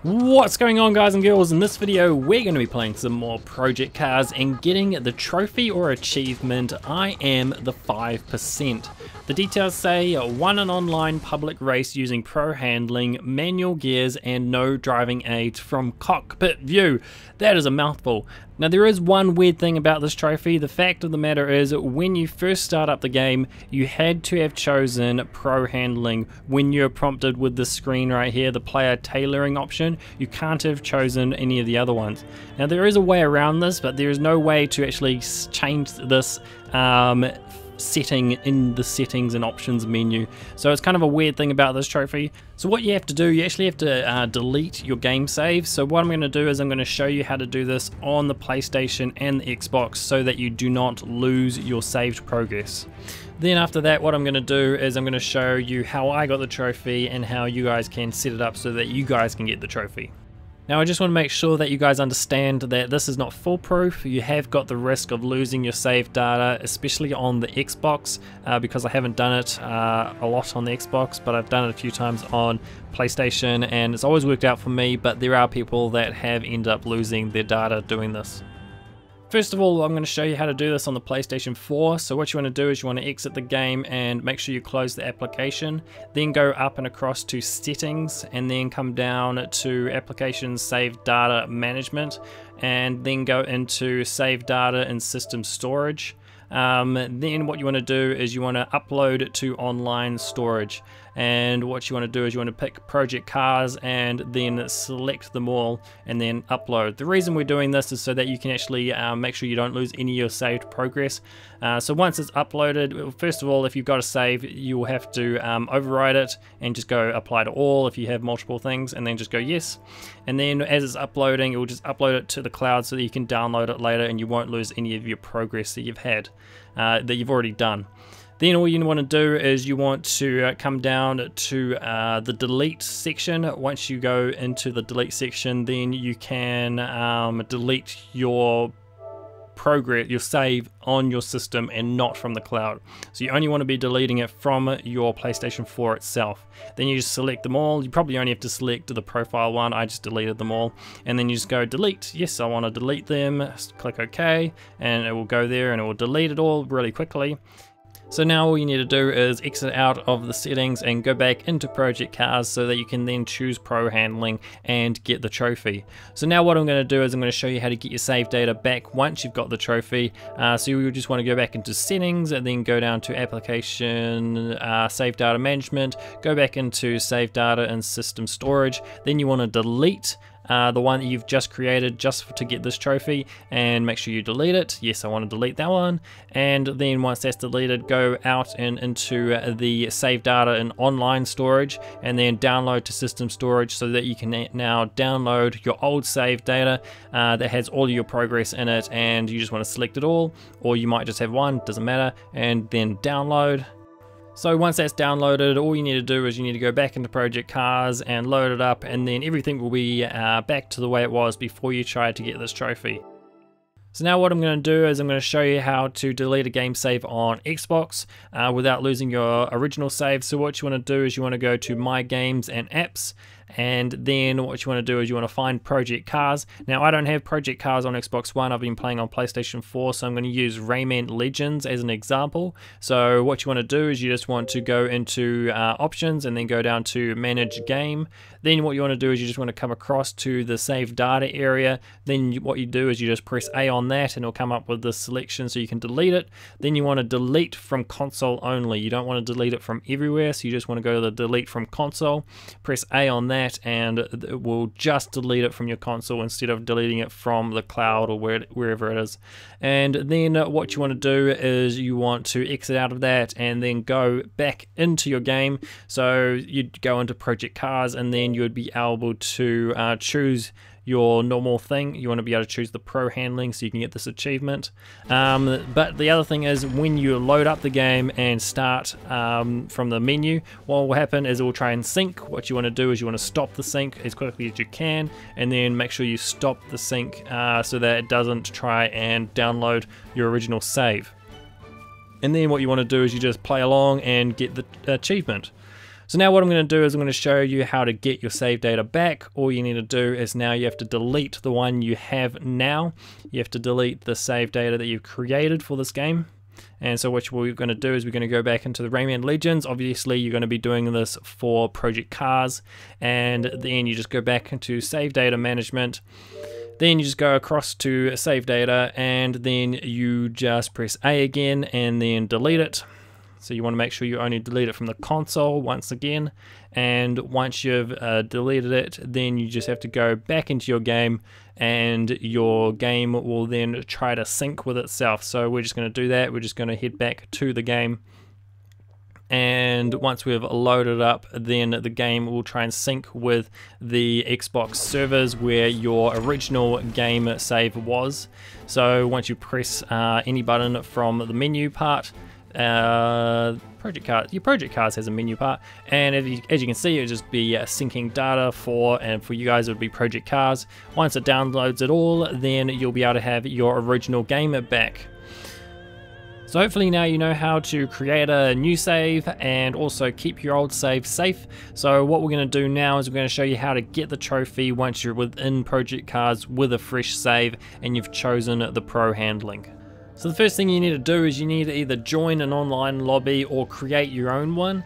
What's going on, guys and girls? In this video we're going to be playing some more Project Cars and getting the trophy or achievement I am the 5%. The details say won an online public race using pro handling, manual gears and no driving aids from cockpit view. That is a mouthful. Now there is one weird thing about this trophy. The fact of the matter is when you first start up the game you had to have chosen pro handling when you're prompted with this screen right here, the player tailoring option. You can't have chosen any of the other ones. Now there is a way around this, but there is no way to actually change this setting in the settings and options menu. So it's kind of a weird thing about this trophy. So what you have to do, you actually have to delete your game save. So what I'm going to do is I'm going to show you how to do this on the PlayStation and the Xbox so that you do not lose your saved progress. Then after that, what I'm going to do is I'm going to show you how I got the trophy and how you guys can set it up so that you guys can get the trophy. Now I just want to make sure that you guys understand that this is not foolproof. You have got the risk of losing your saved data, especially on the Xbox, because I haven't done it a lot on the Xbox, but I've done it a few times on PlayStation and it's always worked out for me, but there are people that have ended up losing their data doing this. First of all, I'm going to show you how to do this on the PlayStation 4. So what you want to do is you want to exit the game and make sure you close the application. Then go up and across to settings and then come down to applications, save data management, and then go into save data and system storage. Then what you want to do is you want to upload it to online storage, and what you want to do is you want to pick Project Cars and then select them all and then upload. The reason we're doing this is so that you can actually make sure you don't lose any of your saved progress. So once it's uploaded, first of all, if you've got a save, you will have to override it and just go apply to all if you have multiple things, and then just go yes. And then as it's uploading, it will just upload it to the cloud so that you can download it later and you won't lose any of your progress that you've had, that you've already done. Then all you want to do is you want to come down to the delete section. Once you go into the delete section, then you can delete your progress, your save on your system and not from the cloud. So you only want to be deleting it from your PlayStation 4 itself. Then you just select them all. You probably only have to select the profile one. I just deleted them all. And then you just go delete. Yes, I want to delete them. Click OK, and it will go there and it will delete it all really quickly. So now all you need to do is exit out of the settings and go back into Project Cars so that you can then choose Pro Handling and get the trophy. So now what I'm going to do is I'm going to show you how to get your save data back once you've got the trophy. So you just want to go back into settings and then go down to application, save data management, go back into save data and system storage. Then you want to delete the one that you've just created just to get this trophy, and make sure you delete it. Yes, I want to delete that one. And then once that's deleted, go out and into the save data and online storage, and then download to system storage so that you can now download your old save data that has all of your progress in it, and you just want to select it all, or you might just have one, doesn't matter, and then download. So once that's downloaded, all you need to do is you need to go back into Project Cars and load it up, and then everything will be back to the way it was before you tried to get this trophy. So now what I'm going to do is I'm going to show you how to delete a game save on Xbox without losing your original save. So what you want to do is you want to go to My Games and Apps, and then what you want to do is you want to find Project Cars. Now I don't have Project Cars on Xbox One, I've been playing on PlayStation 4, so I'm going to use Rayman Legends as an example. So what you want to do is you just want to go into options and then go down to manage game. Then what you want to do is you just want to come across to the save data area. Then what you do is you just press A on that and it'll come up with the selection so you can delete it. Then you want to delete from console only. You don't want to delete it from everywhere, so you just want to go to the delete from console, press A on that, and it will just delete it from your console instead of deleting it from the cloud or wherever it is. And then what you want to do is you want to exit out of that and then go back into your game. So you'd go into Project Cars and then you would be able to choose your normal thing. You want to be able to choose the pro handling so you can get this achievement. But the other thing is when you load up the game and start from the menu, what will happen is it will try and sync. What you want to do is you want to stop the sync as quickly as you can, and then make sure you stop the sync so that it doesn't try and download your original save. And then what you want to do is you just play along and get the achievement. So now what I'm going to do is I'm going to show you how to get your save data back. All you need to do is now you have to delete the one you have now. You have to delete the save data that you've created for this game. And so what we're going to do is we're going to go back into the Rayman Legends. Obviously you're going to be doing this for Project Cars, and then you just go back into save data management. Then you just go across to save data, and then you just press A again and then delete it. So you want to make sure you only delete it from the console once again, and once you've deleted it, then you just have to go back into your game, and your game will then try to sync with itself. So we're just going to do that. We're just going to head back to the game, and once we've loaded up, then the game will try and sync with the Xbox servers where your original game save was. So once you press any button from the menu part, your Project Cars has a menu part, and as you can see, it'll just be syncing data and for you guys it would be Project Cars. Once it downloads it all, then you'll be able to have your original game back. So hopefully now you know how to create a new save and also keep your old save safe. So what we're going to do now is we're going to show you how to get the trophy once you're within Project Cars with a fresh save and you've chosen the pro handling. So the first thing you need to do is you need to either join an online lobby or create your own one.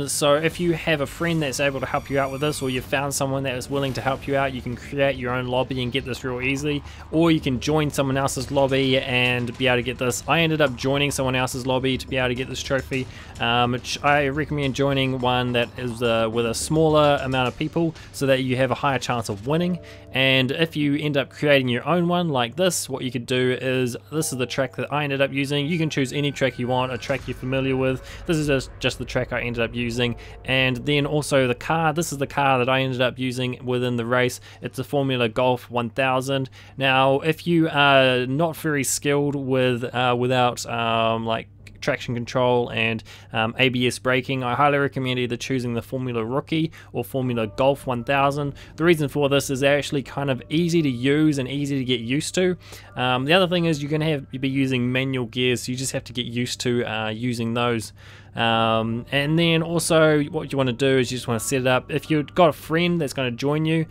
So if you have a friend that's able to help you out with this, or you've found someone that is willing to help you out, you can create your own lobby and get this real easily, or you can join someone else's lobby and be able to get this. I ended up joining someone else's lobby to be able to get this trophy. I recommend joining one that is with a smaller amount of people so that you have a higher chance of winning. And if you end up creating your own one like this, what you could do is, this is the track that I ended up using. You can choose any track you want, a track you're familiar with. This is just the track I ended up using. And then also the car, this is the car that I ended up using within the race. It's a Formula Golf 1000. Now if you are not very skilled with without like traction control and ABS braking, I highly recommend either choosing the Formula Rookie or Formula Golf 1000. The reason for this is they're actually kind of easy to use and easy to get used to. The other thing is you're going to be using manual gears, so you just have to get used to using those. And then also what you want to do is you just want to set it up. If you've got a friend that's going to join you,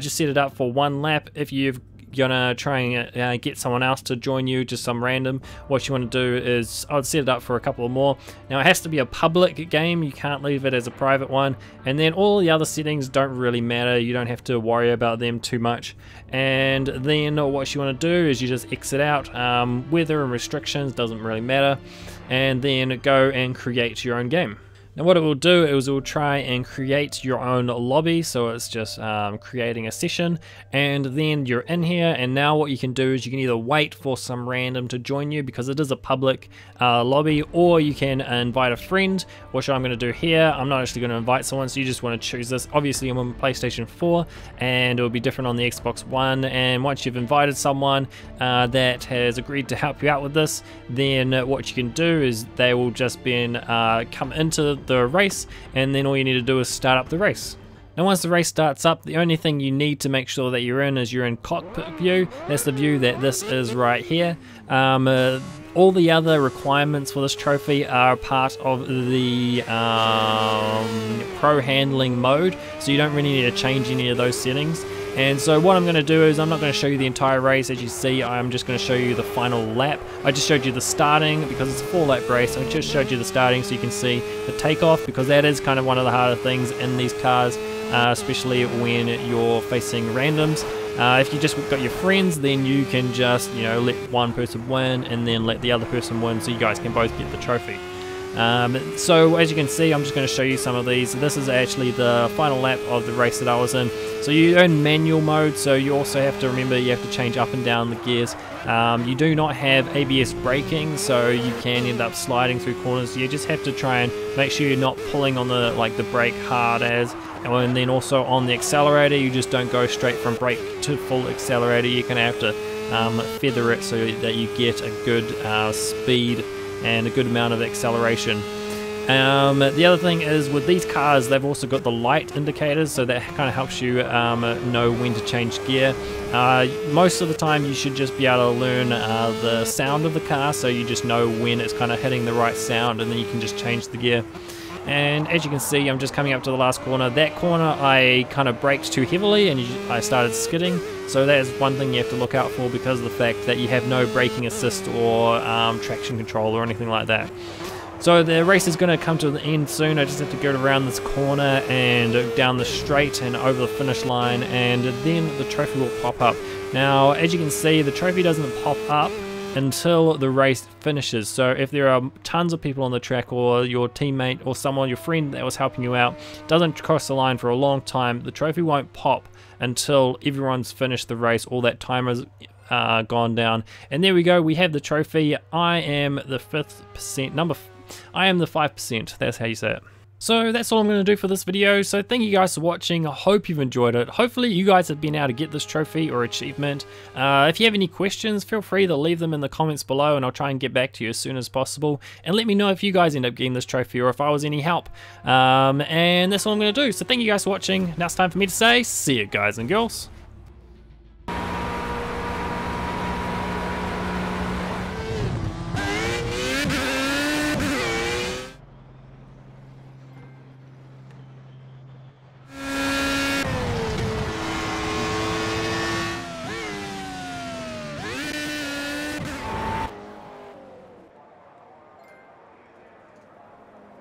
just set it up for one lap. If you've gonna try and get someone else to join you, just some random, what you want to do is I'd set it up for a couple more. Now it has to be a public game, you can't leave it as a private one, and then all the other settings don't really matter, you don't have to worry about them too much. And then what you want to do is you just exit out. Weather and restrictions doesn't really matter, and then go and create your own game. Now what it will do is it will try and create your own lobby, so it's just creating a session, and then you're in here, and now what you can do is you can either wait for some random to join you because it is a public lobby, or you can invite a friend, which I'm going to do here. I'm not actually going to invite someone, so you just want to choose this. Obviously I'm on PlayStation 4 and it will be different on the Xbox One, and once you've invited someone that has agreed to help you out with this, then what you can do is they will just come into the race, and then all you need to do is start up the race. Now once the race starts up, the only thing you need to make sure that you're in cockpit view. That's the view that this is right here. All the other requirements for this trophy are part of the pro handling mode, so you don't really need to change any of those settings. And so what I'm going to do is I'm not going to show you the entire race. As you see, I'm just going to show you the final lap. I just showed you the starting because it's a 4-lap race. I just showed you the starting so you can see the takeoff, because that is kind of one of the harder things in these cars, especially when you're facing randoms. If you just got your friends, then you can just, let one person win and then let the other person win, so you guys can both get the trophy. So as you can see, I'm just going to show you some of these. This is actually the final lap of the race that I was in. So you're in manual mode, so you also have to remember you have to change up and down the gears. You do not have ABS braking, so you can end up sliding through corners. You just have to try and make sure you're not pulling on the brake hard as. And then also on the accelerator, you just don't go straight from brake to full accelerator. You're going to have to feather it so that you get a good speed and a good amount of acceleration. The other thing is with these cars, they've also got the light indicators, so that kind of helps you know when to change gear. Most of the time you should just be able to learn the sound of the car, so you just know when it's kind of hitting the right sound, and then you can just change the gear. And as you can see, I'm just coming up to the last corner. That corner I kind of braked too heavily and I started skidding. So that is one thing you have to look out for because of the fact that you have no braking assist or traction control or anything like that. So the race is going to come to the end soon. I just have to go around this corner and down the straight and over the finish line, and then the trophy will pop up. Now, as you can see, the trophy doesn't pop up until the race finishes. So if there are tons of people on the track, or your teammate or someone, your friend that was helping you out, doesn't cross the line for a long time, the trophy won't pop until everyone's finished the race, all that time has gone down. And there we go, we have the trophy. I am the 5%, I am the 5%, that's how you say it. So that's all I'm going to do for this video. So thank you guys for watching. I hope you've enjoyed it. Hopefully you guys have been able to get this trophy or achievement. If you have any questions, feel free to leave them in the comments below and I'll try and get back to you as soon as possible. And let me know if you guys end up getting this trophy or if I was any help. And that's all I'm going to do. So thank you guys for watching. Now it's time for me to say, see you guys and girls.